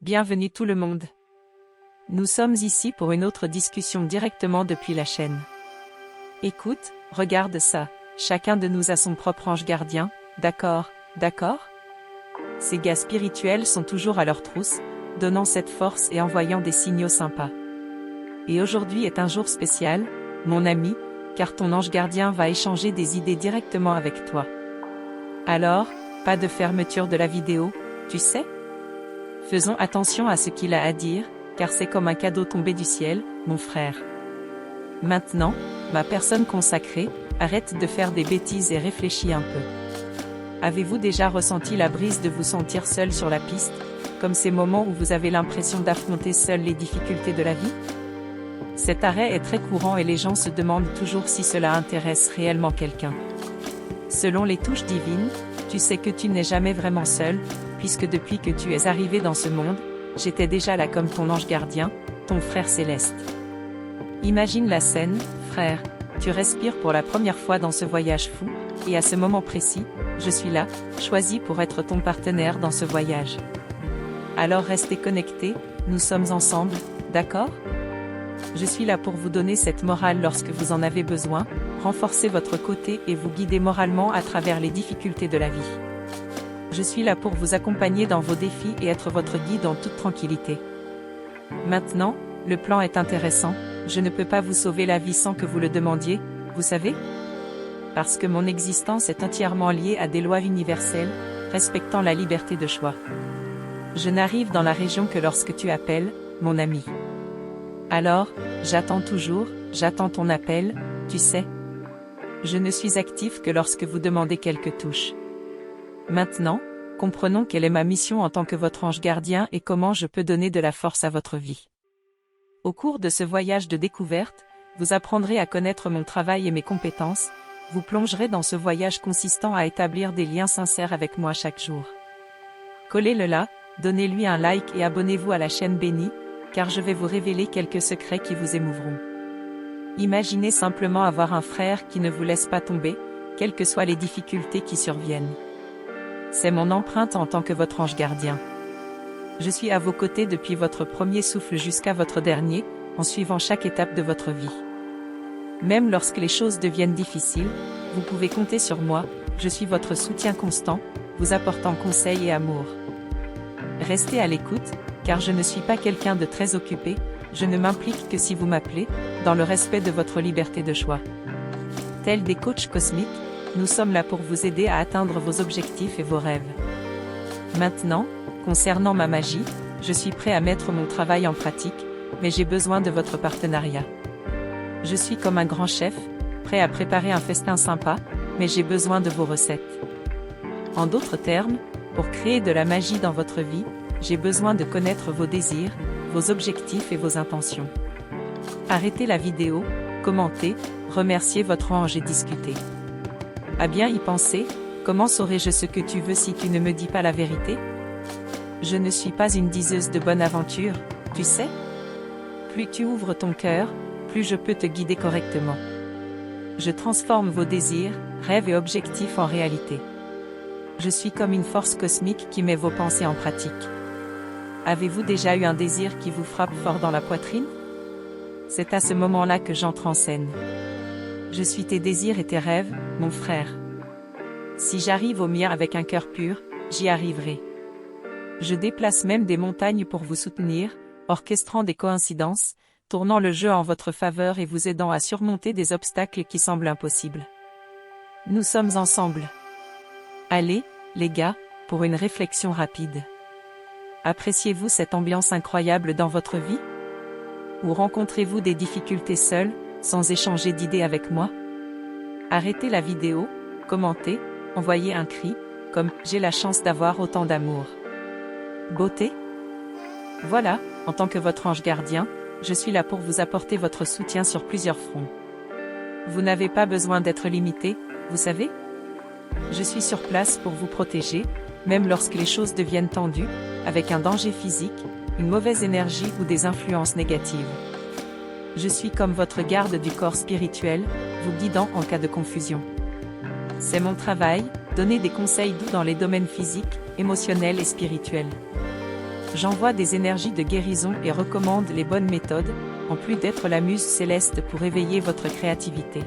Bienvenue tout le monde. Nous sommes ici pour une autre discussion directement depuis la chaîne. Écoute, regarde ça, chacun de nous a son propre ange gardien, d'accord, d'accord? Ces gars spirituels sont toujours à leur trousse, donnant cette force et envoyant des signaux sympas. Et aujourd'hui est un jour spécial, mon ami, car ton ange gardien va échanger des idées directement avec toi. Alors, pas de fermeture de la vidéo, tu sais? Faisons attention à ce qu'il a à dire, car c'est comme un cadeau tombé du ciel, mon frère. Maintenant, ma personne consacrée, arrête de faire des bêtises et réfléchis un peu. Avez-vous déjà ressenti la brise de vous sentir seul sur la piste, comme ces moments où vous avez l'impression d'affronter seul les difficultés de la vie? Cet arrêt est très courant et les gens se demandent toujours si cela intéresse réellement quelqu'un. Selon les touches divines, tu sais que tu n'es jamais vraiment seul, puisque depuis que tu es arrivé dans ce monde, j'étais déjà là comme ton ange gardien, ton frère céleste. Imagine la scène, frère, tu respires pour la première fois dans ce voyage fou, et à ce moment précis, je suis là, choisi pour être ton partenaire dans ce voyage. Alors restez connectés, nous sommes ensemble, d'accord? Je suis là pour vous donner cette morale lorsque vous en avez besoin, renforcer votre côté et vous guider moralement à travers les difficultés de la vie. Je suis là pour vous accompagner dans vos défis et être votre guide en toute tranquillité. Maintenant, le plan est intéressant, je ne peux pas vous sauver la vie sans que vous le demandiez, vous savez? Parce que mon existence est entièrement liée à des lois universelles, respectant la liberté de choix. Je n'arrive dans la région que lorsque tu appelles, mon ami. Alors, j'attends toujours, j'attends ton appel, tu sais. Je ne suis actif que lorsque vous demandez quelques touches. Maintenant, comprenons quelle est ma mission en tant que votre ange gardien et comment je peux donner de la force à votre vie. Au cours de ce voyage de découverte, vous apprendrez à connaître mon travail et mes compétences, vous plongerez dans ce voyage consistant à établir des liens sincères avec moi chaque jour. Collez-le là, donnez-lui un like et abonnez-vous à la chaîne bénie, car je vais vous révéler quelques secrets qui vous émouvront. Imaginez simplement avoir un frère qui ne vous laisse pas tomber, quelles que soient les difficultés qui surviennent. C'est mon empreinte en tant que votre ange gardien. Je suis à vos côtés depuis votre premier souffle jusqu'à votre dernier, en suivant chaque étape de votre vie. Même lorsque les choses deviennent difficiles, vous pouvez compter sur moi, je suis votre soutien constant, vous apportant conseils et amour. Restez à l'écoute, car je ne suis pas quelqu'un de très occupé, je ne m'implique que si vous m'appelez, dans le respect de votre liberté de choix. Tels des coachs cosmiques, nous sommes là pour vous aider à atteindre vos objectifs et vos rêves. Maintenant, concernant ma magie, je suis prêt à mettre mon travail en pratique, mais j'ai besoin de votre partenariat. Je suis comme un grand chef, prêt à préparer un festin sympa, mais j'ai besoin de vos recettes. En d'autres termes, pour créer de la magie dans votre vie, j'ai besoin de connaître vos désirs, vos objectifs et vos intentions. Arrêtez la vidéo, commentez, remerciez votre ange et discutez. À bien y penser, comment saurais-je ce que tu veux si tu ne me dis pas la vérité? Je ne suis pas une diseuse de bonne aventure, tu sais? Plus tu ouvres ton cœur, plus je peux te guider correctement. Je transforme vos désirs, rêves et objectifs en réalité. Je suis comme une force cosmique qui met vos pensées en pratique. Avez-vous déjà eu un désir qui vous frappe fort dans la poitrine? C'est à ce moment-là que j'entre en scène. Je suis tes désirs et tes rêves, mon frère. Si j'arrive au mien avec un cœur pur, j'y arriverai. Je déplace même des montagnes pour vous soutenir, orchestrant des coïncidences, tournant le jeu en votre faveur et vous aidant à surmonter des obstacles qui semblent impossibles. Nous sommes ensemble. Allez, les gars, pour une réflexion rapide. Appréciez-vous cette ambiance incroyable dans votre vie? Ou rencontrez-vous des difficultés seuls, sans échanger d'idées avec moi? Arrêtez la vidéo, commentez, envoyez un cri, comme « J'ai la chance d'avoir autant d'amour ». Beauté? Voilà, en tant que votre ange gardien, je suis là pour vous apporter votre soutien sur plusieurs fronts. Vous n'avez pas besoin d'être limité, vous savez? Je suis sur place pour vous protéger, même lorsque les choses deviennent tendues, avec un danger physique, une mauvaise énergie ou des influences négatives. Je suis comme votre garde du corps spirituel, vous guidant en cas de confusion. C'est mon travail, donner des conseils doux dans les domaines physiques, émotionnels et spirituels. J'envoie des énergies de guérison et recommande les bonnes méthodes, en plus d'être la muse céleste pour éveiller votre créativité.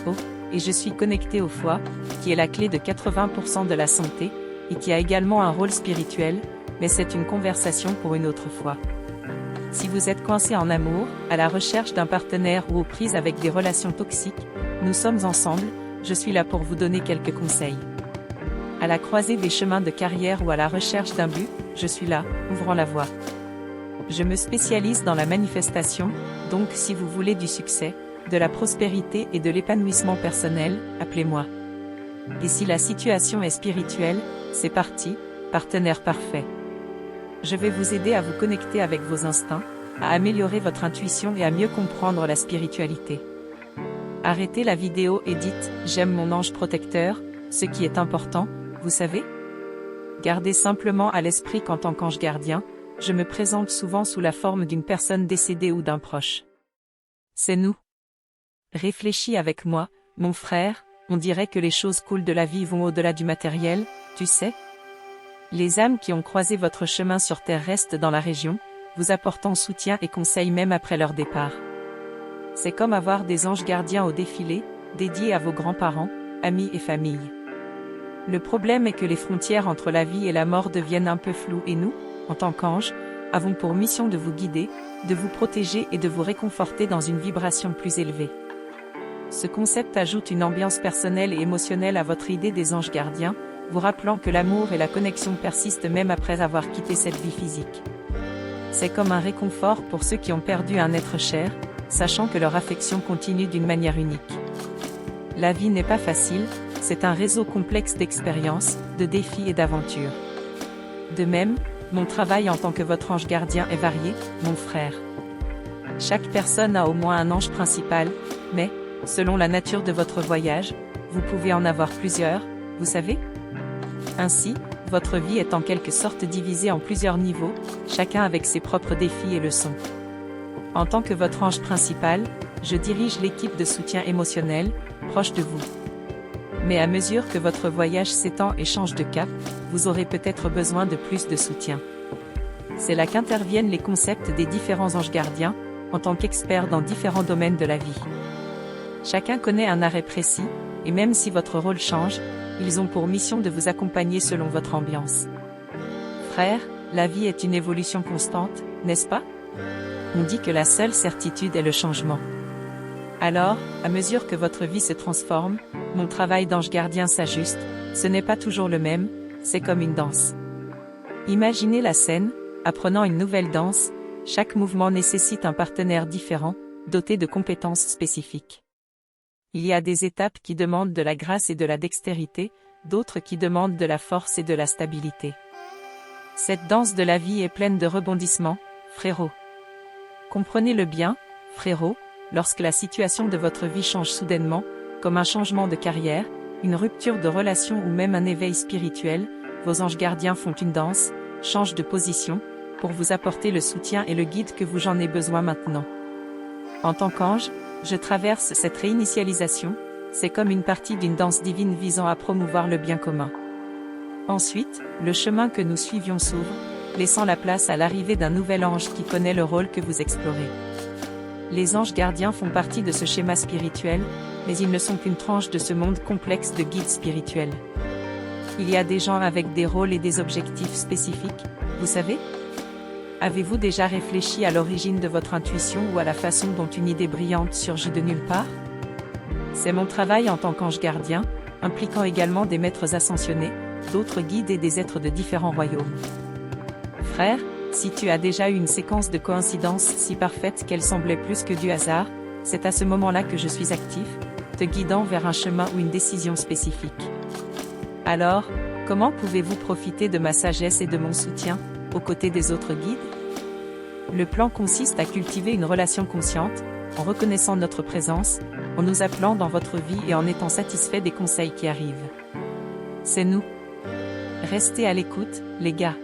Oh, et je suis connecté au foie, qui est la clé de 80% de la santé, et qui a également un rôle spirituel, mais c'est une conversation pour une autre fois. Si vous êtes coincé en amour, à la recherche d'un partenaire ou aux prises avec des relations toxiques, nous sommes ensemble, je suis là pour vous donner quelques conseils. À la croisée des chemins de carrière ou à la recherche d'un but, je suis là, ouvrant la voie. Je me spécialise dans la manifestation, donc si vous voulez du succès, de la prospérité et de l'épanouissement personnel, appelez-moi. Et si la situation est spirituelle, c'est parti, partenaire parfait. Je vais vous aider à vous connecter avec vos instincts, à améliorer votre intuition et à mieux comprendre la spiritualité. Arrêtez la vidéo et dites « J'aime mon ange protecteur », ce qui est important, vous savez ? Gardez simplement à l'esprit qu'en tant qu'ange gardien, je me présente souvent sous la forme d'une personne décédée ou d'un proche. C'est nous. Réfléchis avec moi, mon frère, on dirait que les choses cool de la vie vont au-delà du matériel, tu sais ? Les âmes qui ont croisé votre chemin sur Terre restent dans la région, vous apportant soutien et conseils même après leur départ. C'est comme avoir des anges gardiens au défilé, dédiés à vos grands-parents, amis et familles. Le problème est que les frontières entre la vie et la mort deviennent un peu floues et nous, en tant qu'anges, avons pour mission de vous guider, de vous protéger et de vous réconforter dans une vibration plus élevée. Ce concept ajoute une ambiance personnelle et émotionnelle à votre idée des anges gardiens, vous rappelant que l'amour et la connexion persistent même après avoir quitté cette vie physique. C'est comme un réconfort pour ceux qui ont perdu un être cher, sachant que leur affection continue d'une manière unique. La vie n'est pas facile, c'est un réseau complexe d'expériences, de défis et d'aventures. De même, mon travail en tant que votre ange gardien est varié, mon frère. Chaque personne a au moins un ange principal, mais, selon la nature de votre voyage, vous pouvez en avoir plusieurs, vous savez ? Ainsi, votre vie est en quelque sorte divisée en plusieurs niveaux, chacun avec ses propres défis et leçons. En tant que votre ange principal, je dirige l'équipe de soutien émotionnel, proche de vous. Mais à mesure que votre voyage s'étend et change de cap, vous aurez peut-être besoin de plus de soutien. C'est là qu'interviennent les concepts des différents anges gardiens, en tant qu'experts dans différents domaines de la vie. Chacun connaît un arrêt précis, et même si votre rôle change, ils ont pour mission de vous accompagner selon votre ambiance. Frère, la vie est une évolution constante, n'est-ce pas ? On dit que la seule certitude est le changement. Alors, à mesure que votre vie se transforme, mon travail d'ange gardien s'ajuste, ce n'est pas toujours le même, c'est comme une danse. Imaginez la scène, apprenant une nouvelle danse, chaque mouvement nécessite un partenaire différent, doté de compétences spécifiques. Il y a des étapes qui demandent de la grâce et de la dextérité, d'autres qui demandent de la force et de la stabilité. Cette danse de la vie est pleine de rebondissements, frérot. Comprenez-le bien, frérot, lorsque la situation de votre vie change soudainement, comme un changement de carrière, une rupture de relation ou même un éveil spirituel, vos anges gardiens font une danse, changent de position, pour vous apporter le soutien et le guide que vous en avez besoin maintenant. En tant qu'ange, je traverse cette réinitialisation, c'est comme une partie d'une danse divine visant à promouvoir le bien commun. Ensuite, le chemin que nous suivions s'ouvre, laissant la place à l'arrivée d'un nouvel ange qui connaît le rôle que vous explorez. Les anges gardiens font partie de ce schéma spirituel, mais ils ne sont qu'une tranche de ce monde complexe de guides spirituels. Il y a des gens avec des rôles et des objectifs spécifiques, vous savez ? Avez-vous déjà réfléchi à l'origine de votre intuition ou à la façon dont une idée brillante surgit de nulle part ? C'est mon travail en tant qu'ange gardien, impliquant également des maîtres ascensionnés, d'autres guides et des êtres de différents royaumes. Frère, si tu as déjà eu une séquence de coïncidences si parfaite qu'elle semblait plus que du hasard, c'est à ce moment-là que je suis actif, te guidant vers un chemin ou une décision spécifique. Alors, comment pouvez-vous profiter de ma sagesse et de mon soutien, aux côtés des autres guides ? Le plan consiste à cultiver une relation consciente, en reconnaissant notre présence, en nous appelant dans votre vie et en étant satisfait des conseils qui arrivent. C'est nous. Restez à l'écoute, les gars.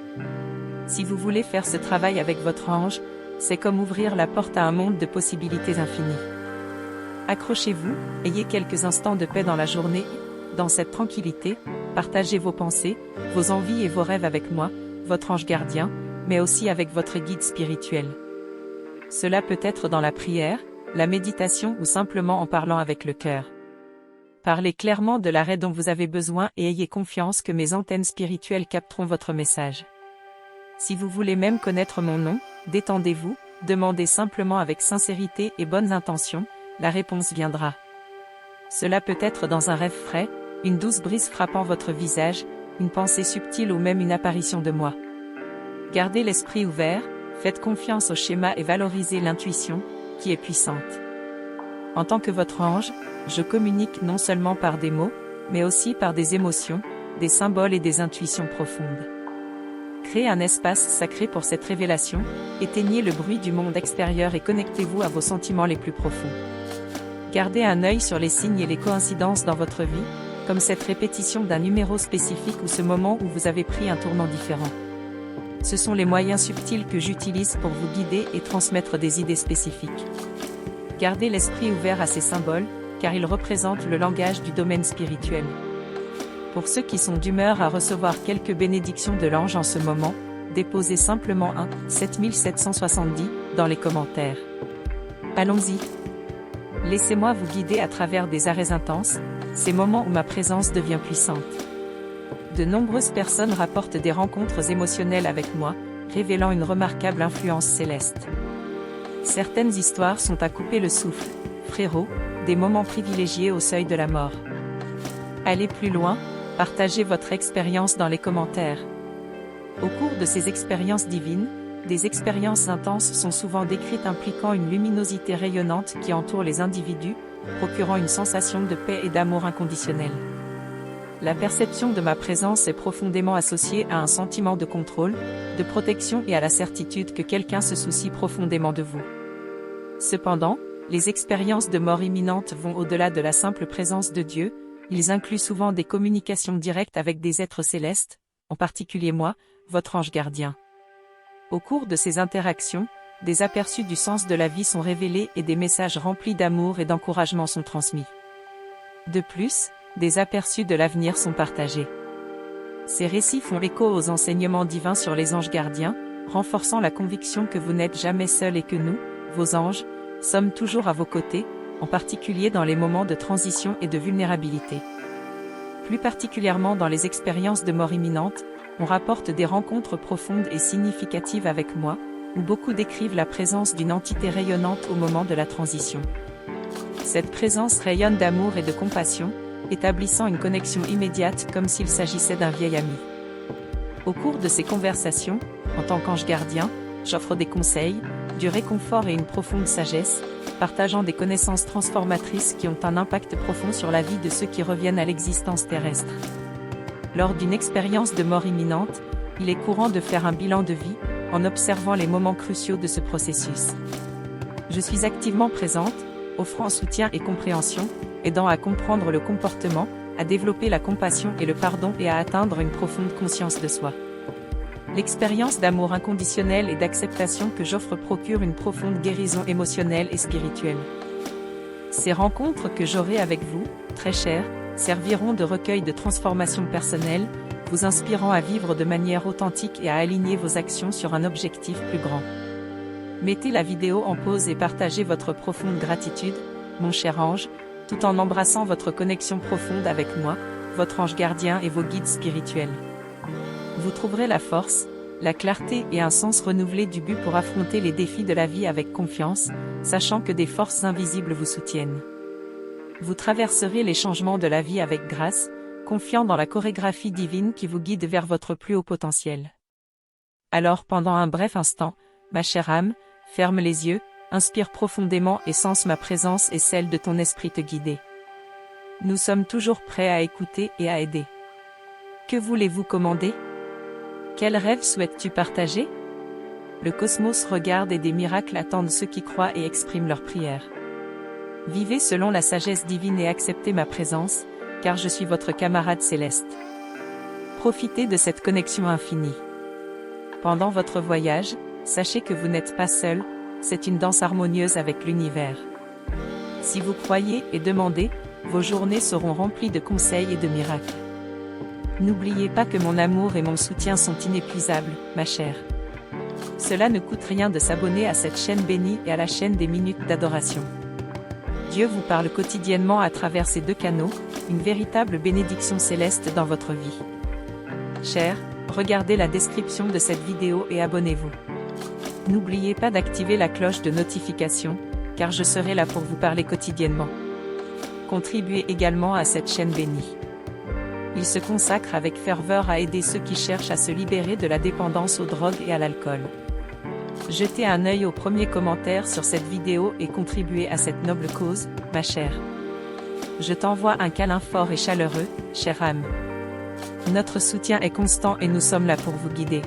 Si vous voulez faire ce travail avec votre ange, c'est comme ouvrir la porte à un monde de possibilités infinies. Accrochez-vous, ayez quelques instants de paix dans la journée, dans cette tranquillité, partagez vos pensées, vos envies et vos rêves avec moi, votre ange gardien, mais aussi avec votre guide spirituel. Cela peut être dans la prière, la méditation ou simplement en parlant avec le cœur. Parlez clairement de l'arrêt dont vous avez besoin et ayez confiance que mes antennes spirituelles capteront votre message. Si vous voulez même connaître mon nom, détendez-vous, demandez simplement avec sincérité et bonnes intentions, la réponse viendra. Cela peut être dans un rêve frais, une douce brise frappant votre visage, une pensée subtile ou même une apparition de moi. Gardez l'esprit ouvert, faites confiance au schéma et valorisez l'intuition, qui est puissante. En tant que votre ange, je communique non seulement par des mots, mais aussi par des émotions, des symboles et des intuitions profondes. Créez un espace sacré pour cette révélation, éteignez le bruit du monde extérieur et connectez-vous à vos sentiments les plus profonds. Gardez un œil sur les signes et les coïncidences dans votre vie, comme cette répétition d'un numéro spécifique ou ce moment où vous avez pris un tournant différent. Ce sont les moyens subtils que j'utilise pour vous guider et transmettre des idées spécifiques. Gardez l'esprit ouvert à ces symboles, car ils représentent le langage du domaine spirituel. Pour ceux qui sont d'humeur à recevoir quelques bénédictions de l'ange en ce moment, déposez simplement un 7770 dans les commentaires. Allons-y. Laissez-moi vous guider à travers des arrêts intenses, ces moments où ma présence devient puissante. De nombreuses personnes rapportent des rencontres émotionnelles avec moi, révélant une remarquable influence céleste. Certaines histoires sont à couper le souffle, frérot, des moments privilégiés au seuil de la mort. Allez plus loin, partagez votre expérience dans les commentaires. Au cours de ces expériences divines, des expériences intenses sont souvent décrites impliquant une luminosité rayonnante qui entoure les individus, procurant une sensation de paix et d'amour inconditionnel. La perception de ma présence est profondément associée à un sentiment de contrôle, de protection et à la certitude que quelqu'un se soucie profondément de vous. Cependant, les expériences de mort imminente vont au-delà de la simple présence de Dieu, ils incluent souvent des communications directes avec des êtres célestes, en particulier moi, votre ange gardien. Au cours de ces interactions, des aperçus du sens de la vie sont révélés et des messages remplis d'amour et d'encouragement sont transmis. De plus, des aperçus de l'avenir sont partagés. Ces récits font écho aux enseignements divins sur les anges gardiens, renforçant la conviction que vous n'êtes jamais seul et que nous, vos anges, sommes toujours à vos côtés, en particulier dans les moments de transition et de vulnérabilité. Plus particulièrement dans les expériences de mort imminente, on rapporte des rencontres profondes et significatives avec moi, où beaucoup décrivent la présence d'une entité rayonnante au moment de la transition. Cette présence rayonne d'amour et de compassion, établissant une connexion immédiate comme s'il s'agissait d'un vieil ami. Au cours de ces conversations, en tant qu'ange gardien, j'offre des conseils, du réconfort et une profonde sagesse, partageant des connaissances transformatrices qui ont un impact profond sur la vie de ceux qui reviennent à l'existence terrestre. Lors d'une expérience de mort imminente, il est courant de faire un bilan de vie, en observant les moments cruciaux de ce processus. Je suis activement présente, offrant soutien et compréhension, aidant à comprendre le comportement, à développer la compassion et le pardon et à atteindre une profonde conscience de soi. L'expérience d'amour inconditionnel et d'acceptation que j'offre procure une profonde guérison émotionnelle et spirituelle. Ces rencontres que j'aurai avec vous, très chers, serviront de recueil de transformation personnelle, vous inspirant à vivre de manière authentique et à aligner vos actions sur un objectif plus grand. Mettez la vidéo en pause et partagez votre profonde gratitude, mon cher ange, tout en embrassant votre connexion profonde avec moi, votre ange gardien et vos guides spirituels. Vous trouverez la force, la clarté et un sens renouvelé du but pour affronter les défis de la vie avec confiance, sachant que des forces invisibles vous soutiennent. Vous traverserez les changements de la vie avec grâce, confiant dans la chorégraphie divine qui vous guide vers votre plus haut potentiel. Alors pendant un bref instant, ma chère âme, ferme les yeux, inspire profondément et sens ma présence et celle de ton esprit te guider. Nous sommes toujours prêts à écouter et à aider. Que voulez-vous commander? Quel rêve souhaites-tu partager? Le cosmos regarde et des miracles attendent ceux qui croient et expriment leurs prières. Vivez selon la sagesse divine et acceptez ma présence, car je suis votre camarade céleste. Profitez de cette connexion infinie. Pendant votre voyage, sachez que vous n'êtes pas seul, c'est une danse harmonieuse avec l'univers. Si vous croyez et demandez, vos journées seront remplies de conseils et de miracles. N'oubliez pas que mon amour et mon soutien sont inépuisables, ma chère. Cela ne coûte rien de s'abonner à cette chaîne bénie et à la chaîne des minutes d'adoration. Dieu vous parle quotidiennement à travers ces deux canaux, une véritable bénédiction céleste dans votre vie. Chers, regardez la description de cette vidéo et abonnez-vous. N'oubliez pas d'activer la cloche de notification, car je serai là pour vous parler quotidiennement. Contribuez également à cette chaîne bénie. Il se consacre avec ferveur à aider ceux qui cherchent à se libérer de la dépendance aux drogues et à l'alcool. Jetez un œil au premier commentaire sur cette vidéo et contribuez à cette noble cause, ma chère. Je t'envoie un câlin fort et chaleureux, chère âme. Notre soutien est constant et nous sommes là pour vous guider.